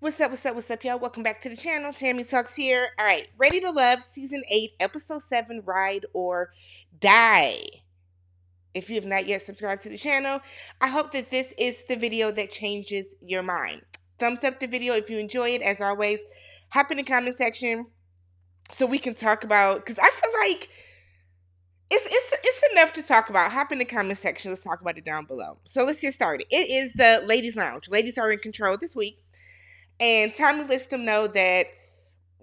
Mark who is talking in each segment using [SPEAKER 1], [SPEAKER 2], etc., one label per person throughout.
[SPEAKER 1] What's up, y'all? Welcome back to the channel. Tammy Talks here. All right, Ready to Love, Season 8, Episode 7, Ride or Die. If you have not yet subscribed to the channel, I hope that this is the video that changes your mind. Thumbs up the video if you enjoy it. As always, hop in the comment section so we can talk about, because I feel like it's enough to talk about. Hop in the comment section. Let's talk about it down below. So let's get started. It is the Ladies Lounge. Ladies are in control this week. And Tommy lets them know that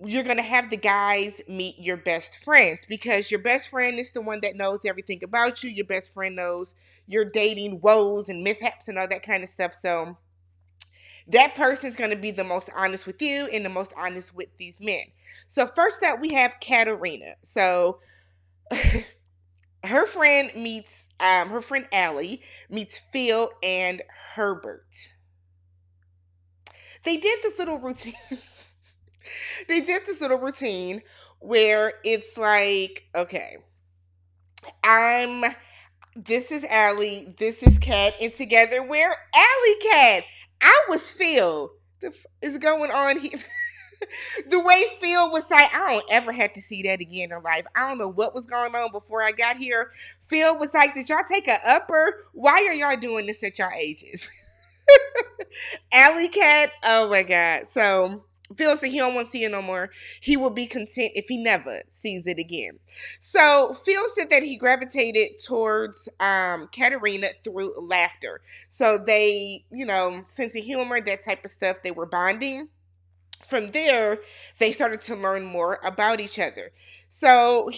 [SPEAKER 1] you're going to have the guys meet your best friends because your best friend is the one that knows everything about you. Your best friend knows your dating woes and mishaps and all that kind of stuff. So that person's going to be the most honest with you and the most honest with these men. So first up, we have Katarina. So her friend Allie meets Phil and Herbert. They did this little routine. They did this little routine where it's like, okay, this is Allie, this is Kat, and together we're Allie Kat. I was Phil. The is going on here? The way Phil was like, I don't ever have to see that again in life. I don't know what was going on before I got here. Phil was like, did y'all take a upper? Why are y'all doing this at y'all ages? Alley Cat, oh my God. So Phil said he don't want to see it no more. He will be content if he never sees it again. So Phil said that he gravitated towards Katarina through laughter. So they, sense of humor, that type of stuff, they were bonding. From there, they started to learn more about each other. So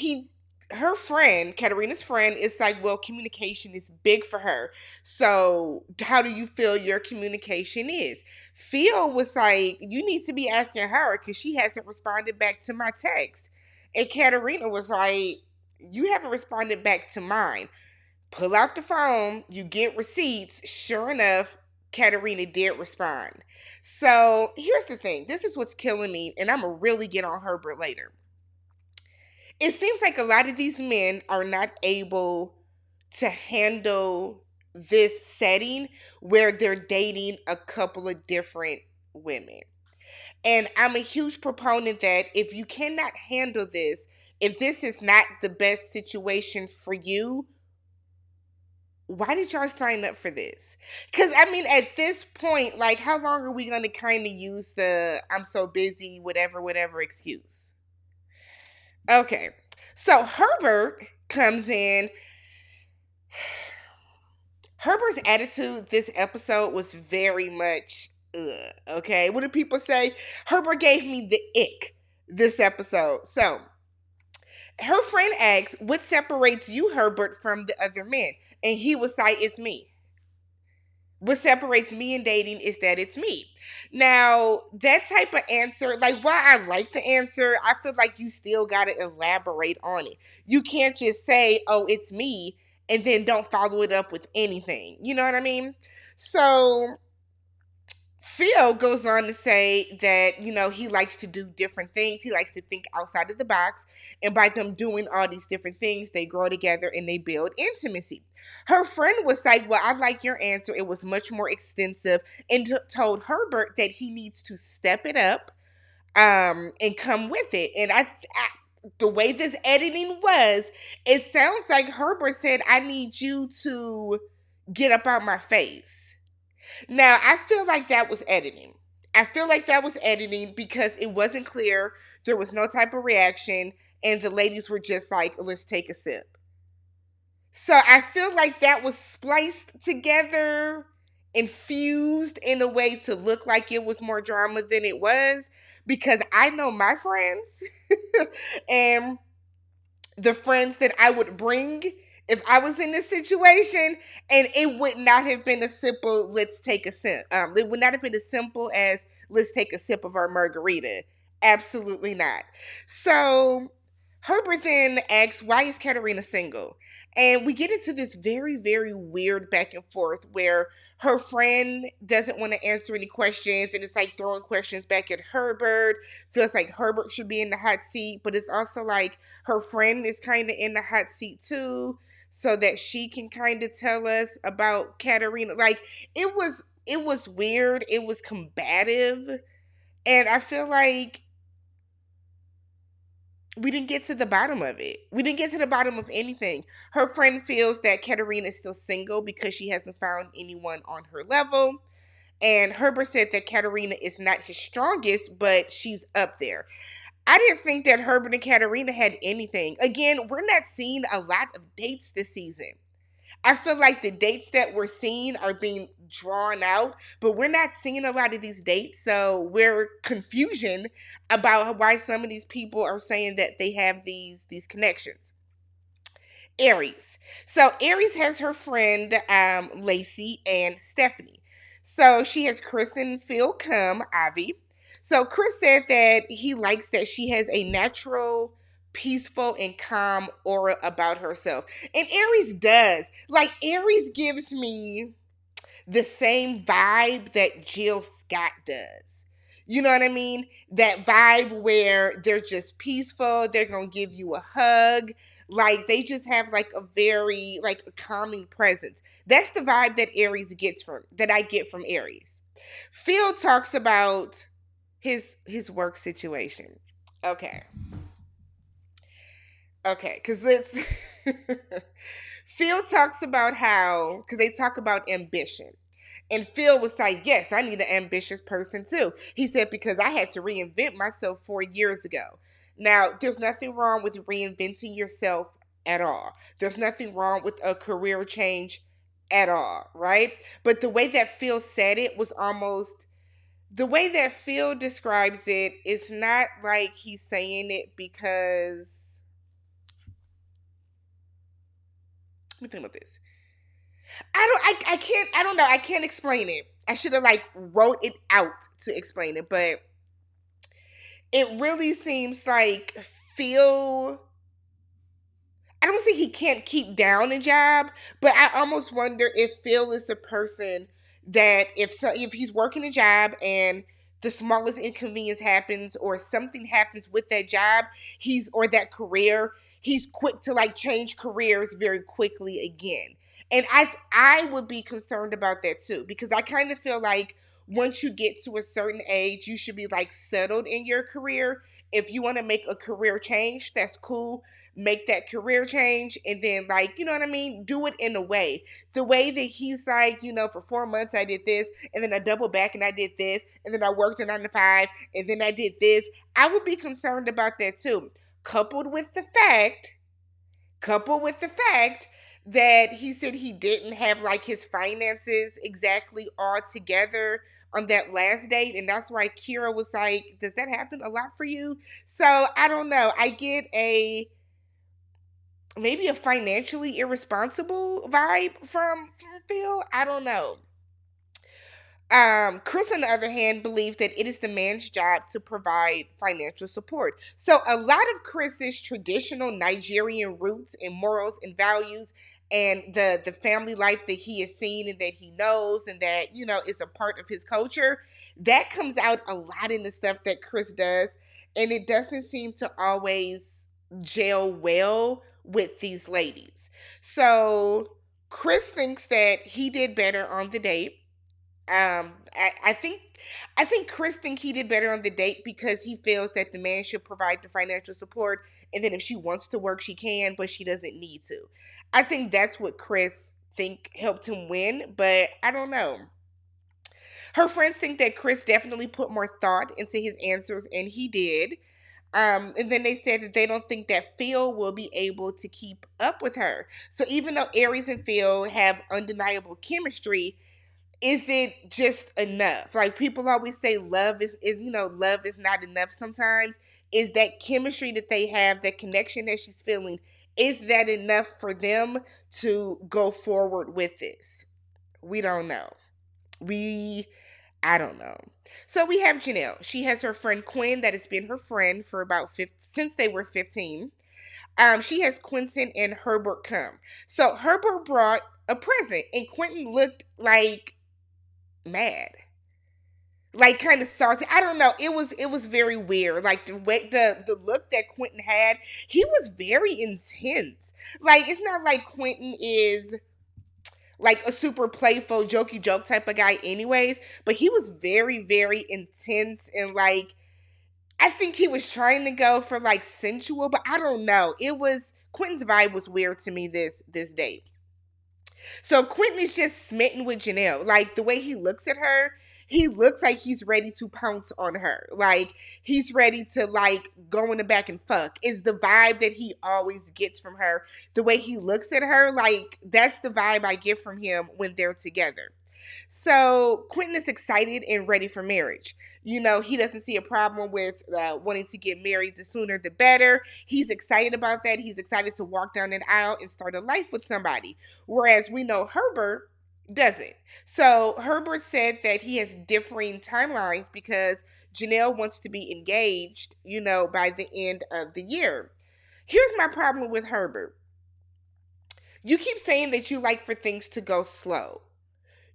[SPEAKER 1] her friend, Katarina's friend, is like, well, communication is big for her. So how do you feel your communication is? Phil was like, you need to be asking her because she hasn't responded back to my text. And Katarina was like, you haven't responded back to mine. Pull out the phone, you get receipts. Sure enough, Katarina did respond. So here's the thing. This is what's killing me, and I'm going to really get on Herbert later. It seems like a lot of these men are not able to handle this setting where they're dating a couple of different women. And I'm a huge proponent that if you cannot handle this, if this is not the best situation for you, why did y'all sign up for this? Because, I mean, at this point, like, how long are we going to kind of use the I'm so busy, whatever excuse? Okay, so Herbert comes in. Herbert's attitude this episode was very much, okay? What do people say? Herbert gave me the ick this episode. So, her friend asks, what separates you, Herbert, from the other men? And he was like, it's me. What separates me in dating is that it's me. Now, that type of answer, like, while I like the answer, I feel like you still got to elaborate on it. You can't just say, oh, it's me, and then don't follow it up with anything. You know what I mean? So Phil goes on to say that, he likes to do different things. He likes to think outside of the box. And by them doing all these different things, they grow together and they build intimacy. Her friend was like, well, I like your answer. It was much more extensive, and told Herbert that he needs to step it up and come with it. And the way this editing was, it sounds like Herbert said, I need you to get up out my face. Now, I feel like that was editing. Because it wasn't clear. There was no type of reaction. And the ladies were just like, let's take a sip. So I feel like that was spliced together, infused in a way to look like it was more drama than it was. Because I know my friends and the friends that I would bring if I was in this situation, and it would not have been a simple, let's take a sip. It would not have been as simple as, let's take a sip of our margarita. Absolutely not. So Herbert then asks, why is Katarina single? And we get into this very, very weird back and forth where her friend doesn't want to answer any questions, and it's like throwing questions back at Herbert. Feels like Herbert should be in the hot seat, but it's also like her friend is kind of in the hot seat too, so that she can kind of tell us about Katarina. Like, it was weird. It was combative. And I feel like we didn't get to the bottom of it. We didn't get to the bottom of anything. Her friend feels that Katarina is still single because she hasn't found anyone on her level. And Herbert said that Katarina is not his strongest, but she's up there. I didn't think that Herbert and Katarina had anything. Again, we're not seeing a lot of dates this season. I feel like the dates that we're seeing are being drawn out, but we're not seeing a lot of these dates. So we're confusion about why some of these people are saying that they have these connections. Aries. So Aries has her friend Lacey and Stephanie. So she has Chris and Phil come, Avi. So Chris said that he likes that she has a natural, peaceful, and calm aura about herself. And Aries does. Like Aries gives me the same vibe that Jill Scott does. You know what I mean? That vibe where they're just peaceful, they're going to give you a hug. Like they just have like a very like a calming presence. That's the vibe that Aries gets from that I get from Aries. Phil talks about his work situation. Okay. Okay, cuz let's Phil talks about how cuz they talk about ambition. And Phil was like, yes, I need an ambitious person too. He said, because I had to reinvent myself 4 years ago. Now, there's nothing wrong with reinventing yourself at all. There's nothing wrong with a career change at all, right? But the way that Phil said it was almost the way that Phil describes it is not like he's saying it because let me think about this. I don't know. I can't explain it. I should have like wrote it out to explain it, but it really seems like Phil I don't say he can't keep down a job, but I almost wonder if Phil is a person that if he's working a job and the smallest inconvenience happens or something happens with that job, he's or that career, he's quick to like change careers very quickly again. And I would be concerned about that too because I kind of feel like once you get to a certain age, you should be like settled in your career. If you want to make a career change, that's cool, make that career change and then like you know what I mean, do it in a way the way that he's like, for 4 months I did this and then I doubled back and I did this and then I worked a 9 to 5 and then I did this. I would be concerned about that too, coupled with the fact coupled with the fact that he said he didn't have like his finances exactly all together on that last date, and that's why Kira was like, does that happen a lot for you? So I don't know, I get a maybe a financially irresponsible vibe from Phil. I don't know. Chris, on the other hand, believes that it is the man's job to provide financial support. So a lot of Chris's traditional Nigerian roots and morals and values and the family life that he has seen and that he knows and that, is a part of his culture, that comes out a lot in the stuff that Chris does. And it doesn't seem to always gel well with these ladies. So Chris thinks that he did better on the date. I think Chris think he did better on the date because he feels that the man should provide the financial support, and then if she wants to work, she can, but she doesn't need to. I think that's what Chris think helped him win, but I don't know. Her friends think that Chris definitely put more thought into his answers, and he did. And then they said that they don't think that Phil will be able to keep up with her. So even though Aries and Phil have undeniable chemistry, is it just enough? Like people always say love is not enough sometimes. Is that chemistry that they have, that connection that she's feeling, is that enough for them to go forward with this? We don't know. I don't know. So we have Janelle. She has her friend Quinn that has been her friend for about since they were 15. She has Quentin and Herbert come. So Herbert brought a present and Quentin looked like mad, like kind of salty. I don't know, it was very weird, like the way the look that Quentin had, he was very intense. Like it's not like Quentin is like a super playful, jokey joke type of guy, anyways. But he was very, very intense and like I think he was trying to go for like sensual, but I don't know. It was Quentin's vibe was weird to me this date. So Quentin is just smitten with Janelle. Like the way he looks at her, he looks like he's ready to pounce on her. Like he's ready to like go in the back and fuck. Is the vibe that he always gets from her. The way he looks at her, like that's the vibe I get from him when they're together. So Quentin is excited and ready for marriage. You know, he doesn't see a problem with wanting to get married. The sooner the better. He's excited about that. He's excited to walk down an aisle and start a life with somebody. Whereas we know Herbert doesn't. So Herbert said that he has differing timelines because Janelle wants to be engaged, you know, by the end of the year. Here's my problem with Herbert. You keep saying that you like for things to go slow.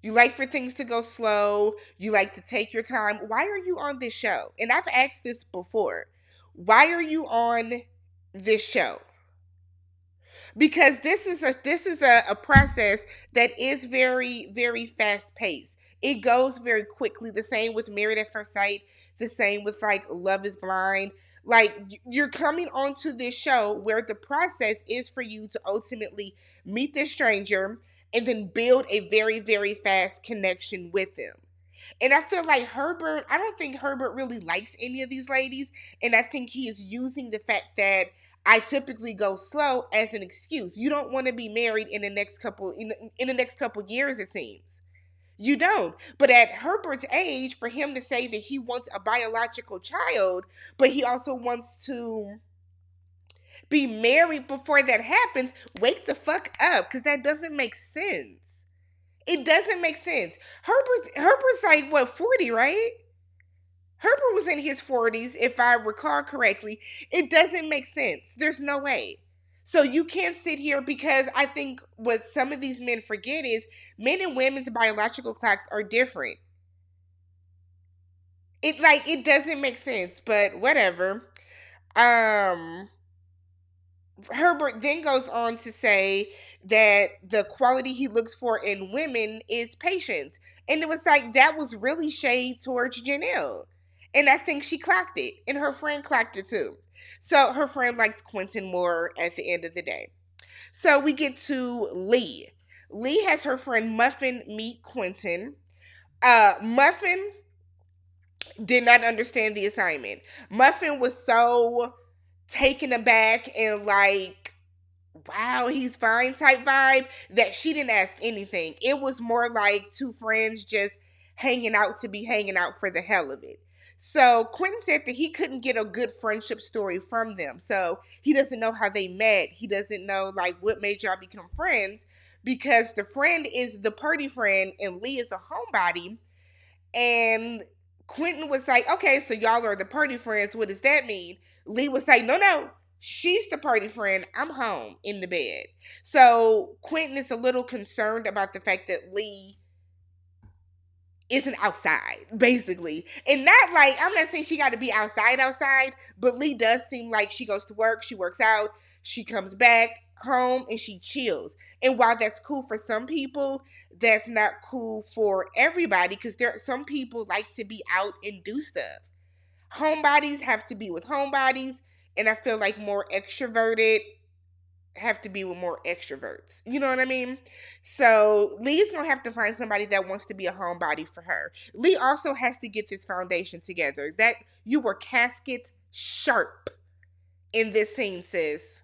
[SPEAKER 1] You like for things to go slow. You like to take your time. Why are you on this show? And I've asked this before. Why are you on this show? Because this is a process that is very, very fast paced. It goes very quickly. The same with Married at First Sight. The same with like Love is Blind. Like you're coming onto this show where the process is for you to ultimately meet this stranger and then build a very, very fast connection with them. And I feel like Herbert, I don't think Herbert really likes any of these ladies. And I think he is using the fact that I typically go slow as an excuse. You don't want to be married in the next couple in the next couple years, it seems. You don't. But at Herbert's age, for him to say that he wants a biological child, but he also wants to be married before that happens, wake the fuck up, because that doesn't make sense. It doesn't make sense. Herbert's like what, 40, right? Herbert was in his 40s, if I recall correctly. It doesn't make sense. There's no way. So you can't sit here because I think what some of these men forget is men and women's biological clocks are different. It doesn't make sense, but whatever. Um Herbert then goes on to say that the quality he looks for in women is patience. And it was like that was really shade towards Janelle. And I think she clocked it. And her friend clocked it too. So her friend likes Quentin more at the end of the day. So we get to Lee. Lee has her friend Muffin meet Quentin. Muffin did not understand the assignment. Muffin was so taken aback and like, wow, he's fine type vibe that she didn't ask anything. It was more like two friends just hanging out to be hanging out for the hell of it. So Quentin said that he couldn't get a good friendship story from them. So he doesn't know how they met. He doesn't know like what made y'all become friends because the friend is the party friend and Lee is a homebody. And Quentin was like, okay, so y'all are the party friends. What does that mean? Lee was like, no, no, she's the party friend. I'm home in the bed. So Quentin is a little concerned about the fact that Lee isn't outside, basically. And not like, I'm not saying she got to be outside, but Lee does seem like she goes to work, she works out, she comes back home, and she chills. And while that's cool for some people, that's not cool for everybody because there some people like to be out and do stuff. Homebodies have to be with homebodies, and I feel like more extroverted have to be with more extroverts. You know what I mean? So Lee's gonna have to find somebody that wants to be a homebody for her. Lee also has to get this foundation together. That you were casket sharp in this scene, sis.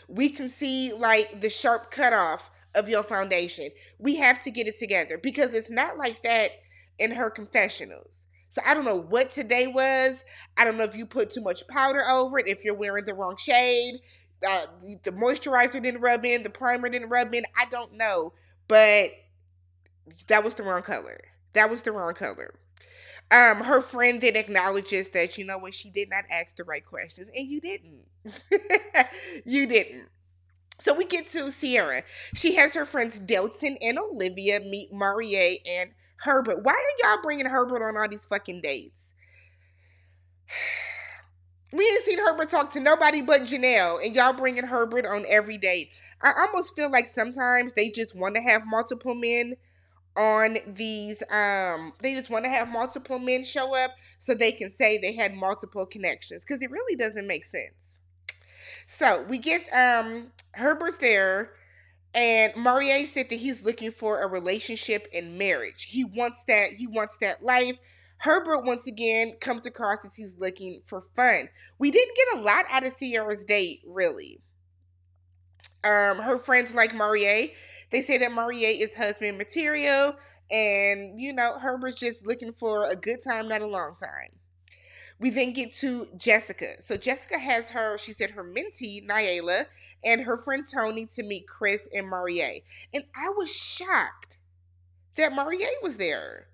[SPEAKER 1] We can see like the sharp cutoff of your foundation. We have to get it together because it's not like that in her confessionals. So I don't know what today was. I don't know if you put too much powder over it, if you're wearing the wrong shade, the moisturizer didn't rub in, the primer didn't rub in. I don't know, but that was the wrong color. That was the wrong color. Her friend then acknowledges that, you know what, she did not ask the right questions, and you didn't. You didn't. So we get to Sierra. She has her friends Delton and Olivia meet Marie and Herbert. Why are y'all bringing Herbert on all these fucking dates? We ain't seen Herbert talk to nobody but Janelle, and y'all bringing Herbert on every date. I almost feel like sometimes they just want to have multiple men on these. They just want to have multiple men show up so they can say they had multiple connections because it really doesn't make sense. So we get Herbert's there. And Maurier said that he's looking for a relationship and marriage. He wants that. He wants that life. Herbert once again comes across as he's looking for fun. We didn't get a lot out of Sierra's date, really. Her friends like Maurier. They say that Maurier is husband material, and Herbert's just looking for a good time, not a long time. We then get to Jessica. So Jessica has she said her mentee, Nyala, and her friend Tony to meet Chris and Maurier. And I was shocked that Maurier was there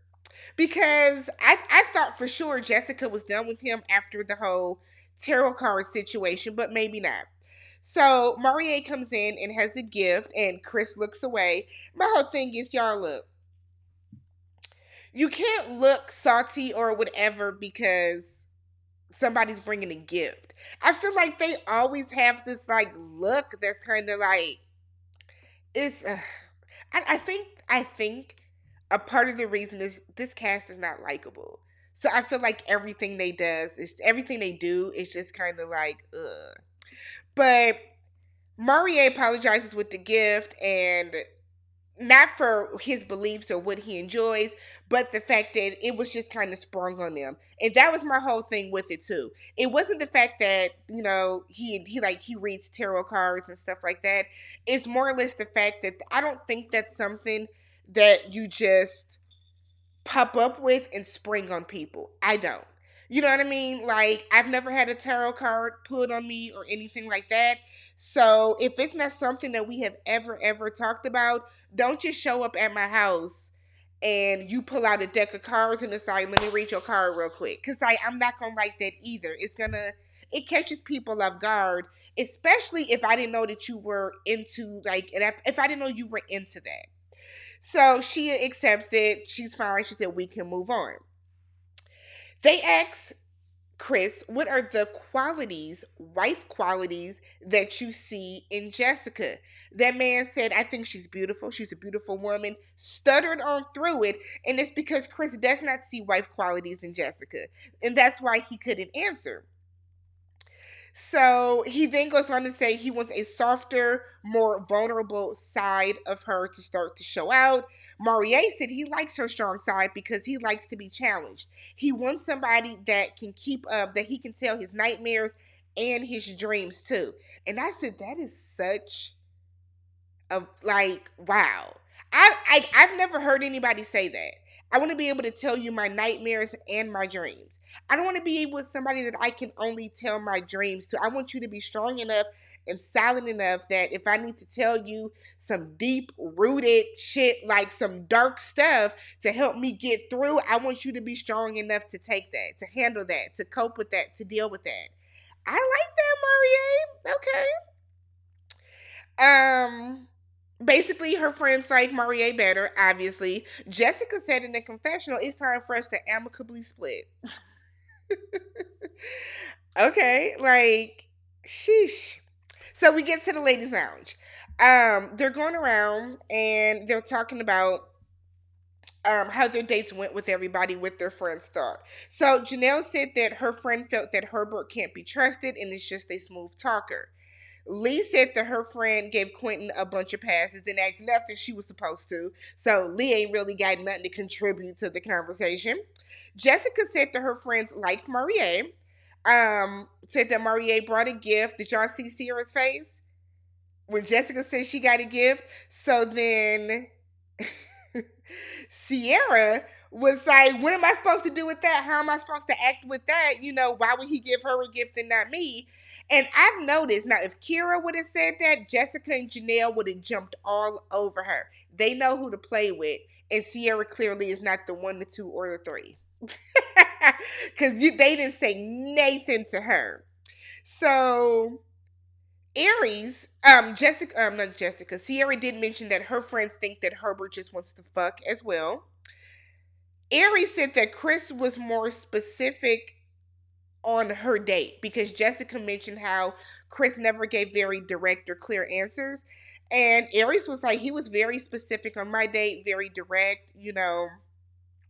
[SPEAKER 1] because I thought for sure Jessica was done with him after the whole tarot card situation, but maybe not. So Maurier comes in and has a gift, and Chris looks away. My whole thing is, y'all look. You can't look salty or whatever because somebody's bringing a gift. I feel like they always have this like look that's kind of like it's. I think a part of the reason is this cast is not likable. So I feel like everything they do is just kind of like ugh. But Maurier apologizes with the gift and not for his beliefs or what he enjoys, but the fact that it was just kind of sprung on them. And that was my whole thing with it too. It wasn't the fact that, he reads tarot cards and stuff like that. It's more or less the fact that I don't think that's something that you just pop up with and spring on people. I don't. You know what I mean? Like, I've never had a tarot card pulled on me or anything like that. So, if it's not something that we have ever talked about, don't just show up at my house and you pull out a deck of cards and decide, let me read your card real quick. Because I'm not going to like that either. It catches people off guard, especially if I didn't know that you were into, like, and if I didn't know you were into that. So she accepts it. She's fine. She said, we can move on. They ask Chris, what are the wife qualities that you see in Jessica? That man said, I think she's beautiful. She's a beautiful woman. Stuttered on through it. And it's because Chris does not see wife qualities in Jessica. And that's why he couldn't answer. So he then goes on to say he wants a softer, more vulnerable side of her to start to show out. Maurier said he likes her strong side because he likes to be challenged. He wants somebody that can keep up, that he can tell his nightmares and his dreams too. And I said, that is such a, like, wow. I've never heard anybody say that. I want to be able to tell you my nightmares and my dreams. I don't want to be with somebody that I can only tell my dreams to. I want you to be strong enough and solid enough that if I need to tell you some deep rooted shit, like some dark stuff to help me get through, I want you to be strong enough to take that, to handle that, to cope with that, to deal with that. I like that, Maurier. Okay. Basically, her friends like Maurier better, obviously. Jessica said in the confessional, it's time for us to amicably split. Okay, like, sheesh. So we get to the ladies' lounge. They're going around and they're talking about how their dates went with everybody, what their friends thought. So Janelle said that her friend felt that Herbert can't be trusted and is just a smooth talker. Lee said that her friend gave Quentin a bunch of passes and asked nothing she was supposed to. So Lee ain't really got nothing to contribute to the conversation. Jessica said that her friends liked Maurier. Said that Maurier brought a gift. Did y'all see Sierra's face? When Jessica said she got a gift. So then Sierra was like, what am I supposed to do with that? How am I supposed to act with that? Why would he give her a gift and not me? And I've noticed, now if Kira would have said that, Jessica and Janelle would have jumped all over her. They know who to play with. And Sierra clearly is not the 1, the 2, or the 3. Because they didn't say Nathan to her. So Aries, Sierra did mention that her friends think that Herbert just wants to fuck as well. Aries said that Chris was more specific on her date, because Jessica mentioned how Chris never gave very direct or clear answers. And Aries was like, he was very specific on my date, very direct,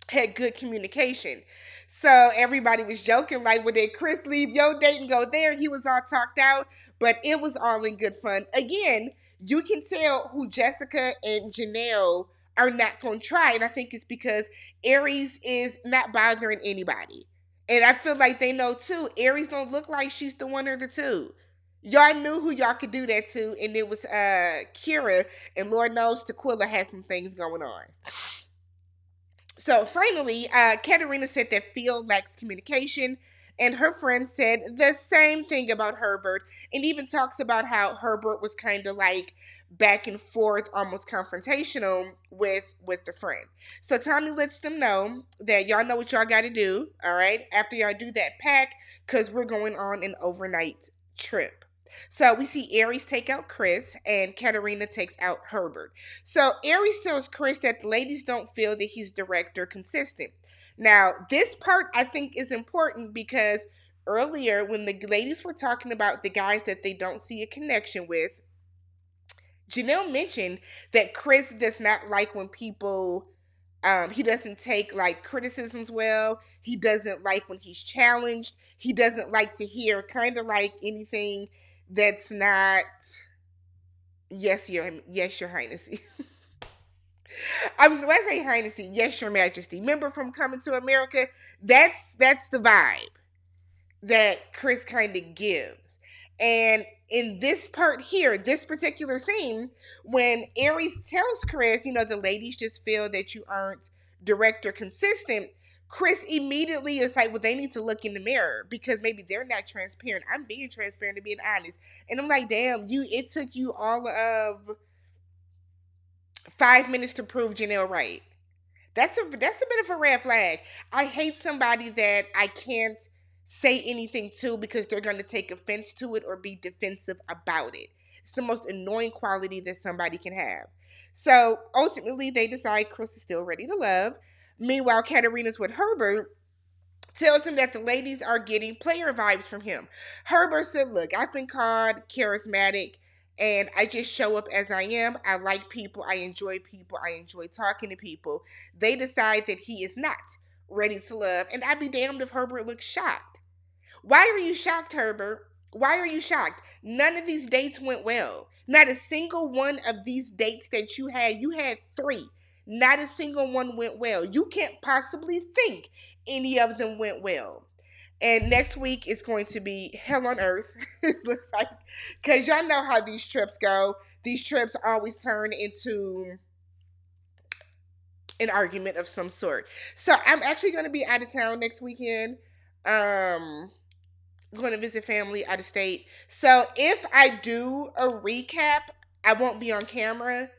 [SPEAKER 1] had good communication. So everybody was joking, like, well, did Chris leave your date and go there? He was all talked out, but it was all in good fun. Again, you can tell who Jessica and Janelle are not going to try. And I think it's because Aries is not bothering anybody. And I feel like they know too. Aries don't look like she's the one or the two. Y'all knew who y'all could do that to, and it was Kira, and Lord knows Tequila has some things going on. So finally, Katarina said that Phil lacks communication, and her friend said the same thing about Herbert, and even talks about how Herbert was kind of like back and forth, almost confrontational with the friend. So Tommy lets them know that y'all know what y'all got to do. All right, after y'all do that, pack, because we're going on an overnight trip. So we see Aries take out Chris and Katarina takes out Herbert. So Aries tells Chris that the ladies don't feel that he's direct or consistent. Now, this part I think is important because earlier when the ladies were talking about the guys that they don't see a connection with, Janelle mentioned that Chris does not like when people he doesn't take like criticisms well. He doesn't like when he's challenged. He doesn't like to hear kind of like anything that's not yes, your highness. I mean, when I say highness, yes, your majesty. Remember from Coming to America? That's the vibe that Chris kind of gives. And in this part here, this particular scene, when Aries tells Chris, the ladies just feel that you aren't direct or consistent, Chris immediately is like, well, they need to look in the mirror because maybe they're not transparent. I'm being transparent and being honest. And I'm like, damn, it took you all of 5 minutes to prove Janelle right. That's a bit of a red flag. I hate somebody that I can't say anything to because they're going to take offense to it or be defensive about it. It's the most annoying quality that somebody can have. So ultimately, they decide Chris is still ready to love. Meanwhile, Katarina's with Herbert, tells him that the ladies are getting player vibes from him. Herbert said, look, I've been called charismatic and I just show up as I am. I like people. I enjoy talking to people. They decide that he is not ready to love. And I'd be damned if Herbert looks shocked. Why are you shocked, Herbert? Why are you shocked? None of these dates went well. Not a single one of these dates that you had three. Not a single one went well. You can't possibly think any of them went well. And next week is going to be hell on earth. It looks like, because y'all know how these trips go. These trips always turn into an argument of some sort. So I'm actually going to be out of town next weekend. Going to visit family out of state. So if I do a recap, I won't be on camera.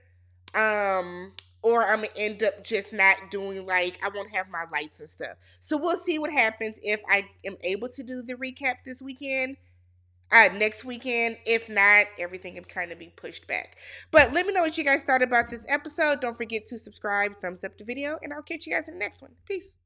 [SPEAKER 1] Or I'm gonna end up just not doing, like, I won't have my lights and stuff. So we'll see what happens if I am able to do the recap this weekend. Next weekend. If not, everything can kind of be pushed back. But let me know what you guys thought about this episode. Don't forget to subscribe, thumbs up the video, and I'll catch you guys in the next one. Peace.